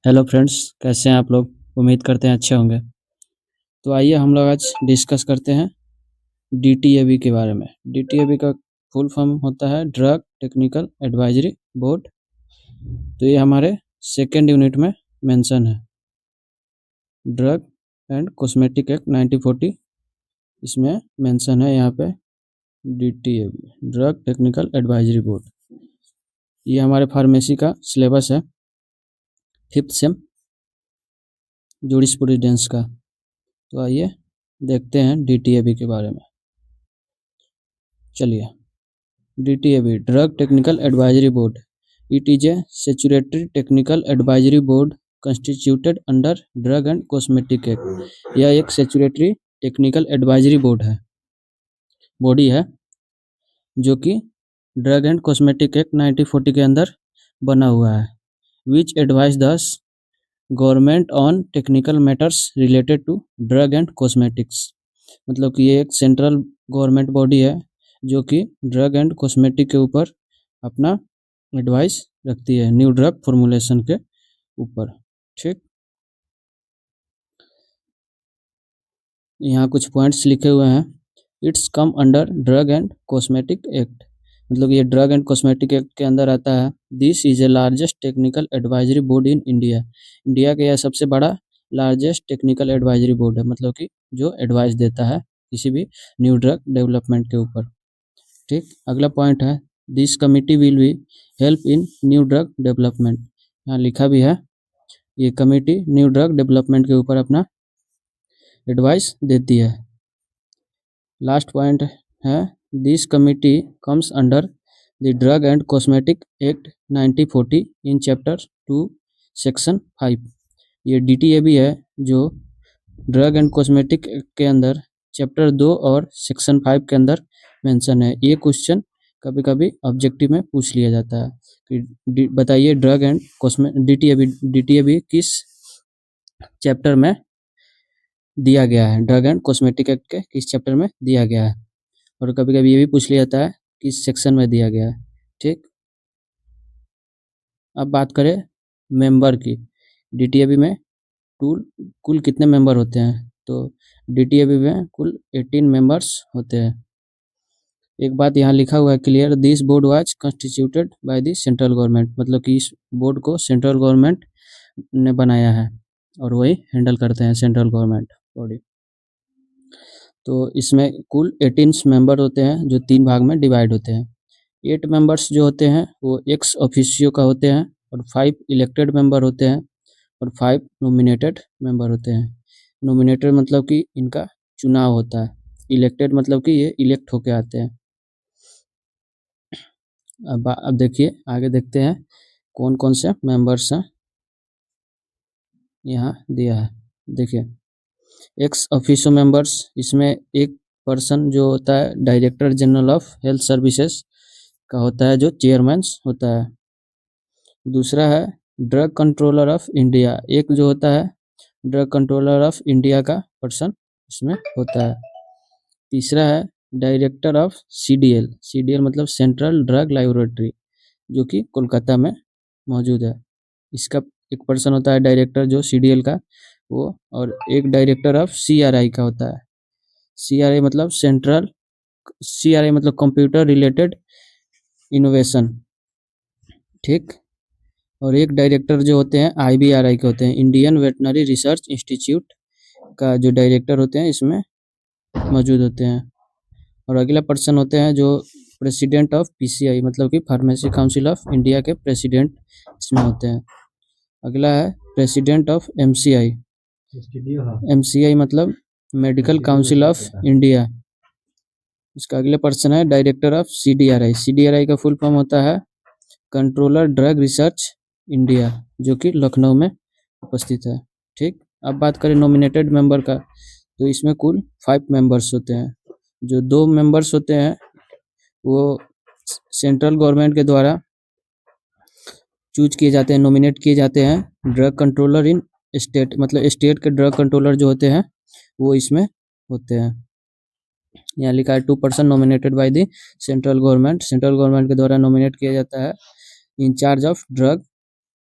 Hello friends, कैसे हैं आप लोग। उम्मीद करते हैं अच्छे होंगे। तो आइए हम लोग आज डिस्कस करते हैं डीटीएबी के बारे में। डीटीएबी का फुल फॉर्म होता है ड्रग टेक्निकल एडवाइजरी बोर्ड। तो ये हमारे सेकेंड यूनिट में मेंशन है। ड्रग एंड कॉस्मेटिक एक्ट 1940 इसमें मेंशन है यहाँ पे डीटीएबी ड्रग टेक्निकल एडवाइजरी बोर्ड। ये हमारे फार्मेसी का सिलेबस है, 5th सेम जूरिस्प्रूडेंस का। तो आइए देखते हैं डीटीएबी के बारे में। चलिए, DTAB drug technical advisory board. It is a statutory technical advisory board constituted under drug and cosmetic act. यह एक स्टैट्यूटरी टेक्निकल एडवाइजरी बोर्ड है, बॉडी है, जो कि ड्रग एंड कॉस्मेटिक एक्ट 1940 के अंदर बना हुआ है। Which advise the government on technical matters related to drug and cosmetics. मतलब कि ये एक सेंट्रल गवर्नमेंट बॉडी है जो कि ड्रग एंड कॉस्मेटिक के ऊपर अपना एडवाइस रखती है, न्यू ड्रग फॉर्मुलेशन के ऊपर। ठीक, यहाँ कुछ पॉइंट्स लिखे हुए हैं। It's come under drug and cosmetic act, मतलब ये ड्रग एंड कॉस्मेटिक एक्ट के अंदर आता है। This is a largest technical advisory board in India. India का यह सबसे बड़ा लार्जेस्ट टेक्निकल एडवाइजरी बोर्ड है, मतलब कि जो एडवाइस देता है किसी भी न्यू ड्रग डेवलपमेंट के ऊपर। ठीक, अगला पॉइंट है this committee will be help in new drug development. यहाँ लिखा भी है ये कमिटी न्यू ड्रग डेवलपमेंट के ऊपर अपना एडवाइस देती है। लास्ट पॉइंट है this committee comes under the drug and cosmetic act 1940 in chapter 2 section 5। ये DTAB है जो ड्रग एंड कॉस्मेटिक एक्ट के अंदर चैप्टर 2 और सेक्शन 5 के अंदर मेंशन है। ये क्वेश्चन कभी कभी ऑब्जेक्टिव में पूछ लिया जाता है कि बताइए ड्रग एंड DTAB किस चैप्टर में दिया गया है, ड्रग एंड कॉस्मेटिक एक्ट के किस चैप्टर में दिया गया है। और कभी कभी ये भी पूछ लिया जाता है किस सेक्शन में दिया गया है। ठीक, अब बात करें मेंबर की। DTAB में कुल कितने मेंबर होते हैं, तो DTAB में कुल 18 मेंबर्स होते हैं। एक बात यहाँ लिखा हुआ है clear, this board was constituted by the central government, मतलब कि इस बोर्ड को सेंट्रल गवर्नमेंट ने बनाया है और वही हैंडल करते हैं, सेंट्रल गवर्नमेंट बॉडी। तो इसमें कुल 18 मेंबर होते हैं जो 3 भाग में डिवाइड होते हैं। 8 मेंबर्स जो होते हैं वो एक्स ऑफिशियो का होते हैं और 5 इलेक्टेड मेंबर होते हैं और 5 नॉमिनेटेड मेंबर होते हैं। नॉमिनेटेड मतलब कि इनका चुनाव होता है, इलेक्टेड मतलब कि ये इलेक्ट होके आते हैं। अब देखिए आगे देखते हैं कौन कौन से मेंबर्स हैं, यहाँ दिया है। देखिए एक्स ऑफिशियो मेंबर्स, इसमें एक पर्सन जो होता है director general of health services का होता है, जो चेयरमैन होता है। दूसरा है ड्रग कंट्रोलर ऑफ इंडिया, एक जो होता है ड्रग कंट्रोलर ऑफ इंडिया का पर्सन इसमें होता है। तीसरा है डायरेक्टर ऑफ CDL मतलब सेंट्रल ड्रग लैबोरेटरी, जो कि कोलकाता में मौजूद है। इसका एक पर्सन होता है डायरेक्टर जो CDL का वो, और एक डायरेक्टर ऑफ CRI का होता है। CRI मतलब CRI मतलब कंप्यूटर रिलेटेड इनोवेशन। ठीक, और एक डायरेक्टर जो होते हैं IVRI के होते हैं, इंडियन वेटनरी रिसर्च इंस्टीट्यूट का जो डायरेक्टर होते हैं इसमें मौजूद होते हैं। और अगला पर्सन होते हैं जो प्रेसिडेंट ऑफ PCI मतलब कि फार्मेसी काउंसिल ऑफ इंडिया के प्रेसिडेंट इसमें होते हैं। अगला है प्रेसिडेंट ऑफ MCI मतलब मेडिकल काउंसिल ऑफ इंडिया। इसका अगले पर्सन है डायरेक्टर ऑफ CDRI का फुल फॉर्म होता है कंट्रोलर ड्रग रिसर्च इंडिया, जो कि लखनऊ में उपस्थित है। ठीक, अब बात करें नॉमिनेटेड मेंबर का, तो इसमें कुल 5 मेंबर्स होते हैं। जो 2 मेंबर्स होते हैं वो सेंट्रल गवर्नमेंट के द्वारा चूज किए जाते हैं, नॉमिनेट किए जाते हैं। ड्रग कंट्रोलर इन स्टेट मतलब स्टेट के ड्रग कंट्रोलर जो होते हैं वो इसमें होते हैं। यहाँ लिखा है 2 person nominated by the central government के द्वारा नॉमिनेट किया जाता है। इंचार्ज ऑफ ड्रग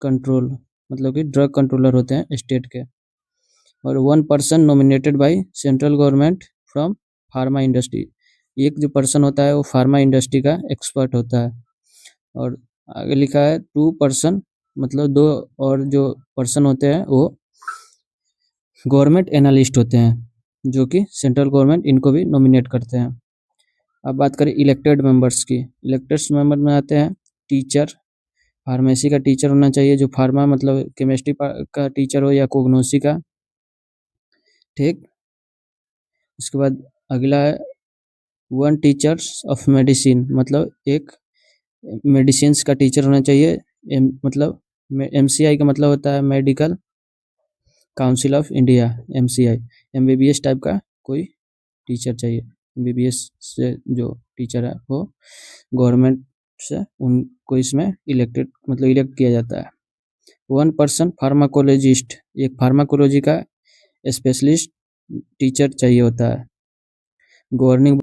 कंट्रोल मतलब कि ड्रग कंट्रोलर होते हैं स्टेट के। और 1 person nominated by central government from pharma industry. एक जो पर्सन होता है वो फार्मा इंडस्ट्री का एक्सपर्ट होता है। और आगे लिखा है 2 पर्सन, मतलब 2 और जो पर्सन होते हैं वो गवर्नमेंट एनालिस्ट होते हैं, जो कि सेंट्रल गवर्नमेंट इनको भी नॉमिनेट करते हैं। अब बात करें इलेक्टेड मेंबर्स की। इलेक्टेड मेंबर में आते हैं टीचर, फार्मेसी का टीचर होना चाहिए, जो फार्मा मतलब केमिस्ट्री का टीचर हो या कोग्नोसी का, ठीक। उसके बाद अगला है 1 टीचर्स ऑफ मेडिसिन, मतलब एक मेडिसिन्स का टीचर होना चाहिए। मतलब एमसीआई का मतलब होता है medical council of India, MCI. MBBS type का कोई टीचर चाहिए। एमबीबीएस से जो टीचर है वो गवर्नमेंट से उनको इसमें इलेक्टेड मतलब इलेक्ट किया जाता है। 1 पर्सन फार्माकोलॉजिस्ट, एक फार्माकोलॉजी का स्पेशलिस्ट टीचर चाहिए होता है। गवर्निंग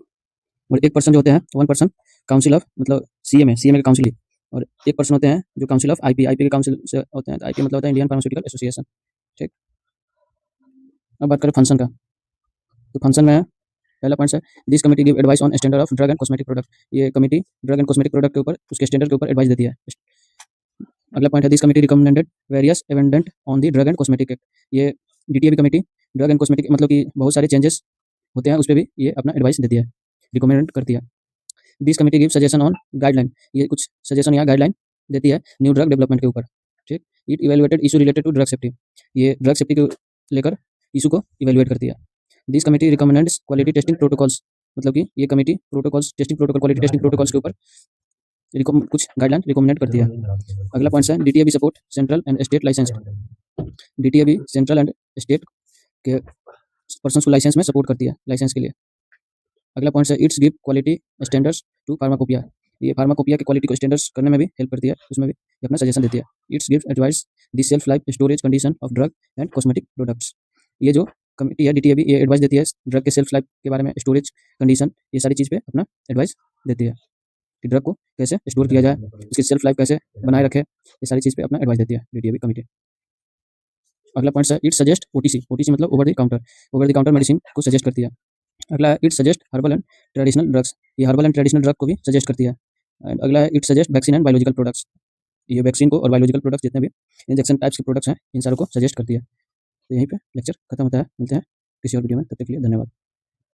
और 1 पर्सन जो होते हैं 1 पर्सन काउंसिल ऑफ मतलब सीएमए, सीएमए का काउंसिल। और 1 पर्सन होते हैं जो काउंसिल ऑफ आईपी, आईपी के काउंसिल से होते हैं। आईपी मतलब होता है इंडियन फार्मास्यूटिकल एसोसिएशन, ठीक। अब बात करें फंक्शन का, तो फंक्शन में पहला पॉइंट है this committee give advice on standard of drug and cosmetic product. ये committee drug and cosmetic product के ऊपर उसके स्टैंडर्ड के ऊपर एडवाइस देती है। अगला पॉइंट है this committee recommended various amendment on the drug and cosmetic act. ये DTAB committee drug and cosmetic मतलब कि बहुत सारे चेंजेस होते हैं उस पर भी ये अपना एडवाइस देती है, रिकमेंड करती है। This committee give suggestion on guideline, ये कुछ सजेशन या गाइडलाइन देती है न्यू ड्रग डेवलपमेंट के ऊपर, ठीक। It evaluated issue related to drug safety, ये ड्रग सेफ्टी को लेकर इशू को इवेलुएट करती है। This committee recommends quality testing protocols, मतलब कि ये committee protocols testing protocol quality testing protocols के ऊपर कुछ गाइडलाइन रिकमेंड करती है। अगला पॉइंट है DTAB support central and state licensed. DTAB central and state के पर्सन को लाइसेंस में सपोर्ट करती है, लाइसेंस के लिए। अगला पॉइंट है it's give quality standards to pharmacopoeia, ये फार्माकोपिया की क्वालिटी को स्टैंडर्ड्स करने में भी हेल्प करती है, उसमें भी ये अपना सजेशन देती है। It's give advice the self life storage condition of drug and cosmetic products, ये जो कमिटी है डीटीएबी ये एडवाइस देती है ड्रग के सेल्फ लाइफ के बारे में, स्टोरेज कंडीशन, ये सारी चीज़ पे अपना एडवाइस देती है कि ड्रग को कैसे स्टोर किया जाए, उसकी सेल्फ लाइफ कैसे बनाए रखे, ये सारी चीज़ पे अपना एडवाइस देती है डीटीएबी कमिटी। अगला पॉइंट है इट सजेस्ट ओटीसी, ओटीसी मतलब ओवर द काउंटर मेडिसिन को सजेस्ट करती है। अगला है it suggest herbal and traditional drugs, ये हर्बल एंड ट्रेडिशनल ड्रग को भी सजेस्ट करती है। एंड अगला है it suggest vaccine and biological products, ये वैक्सीन को और बायोलॉजिकल प्रोडक्ट्स जितने भी इंजेक्शन टाइप्स के प्रोडक्ट्स हैं इन सारों को सजेस्ट करती है। तो यहीं पे लेक्चर खत्म होता है, मिलते हैं किसी और वीडियो में, तब तक के लिए धन्यवाद।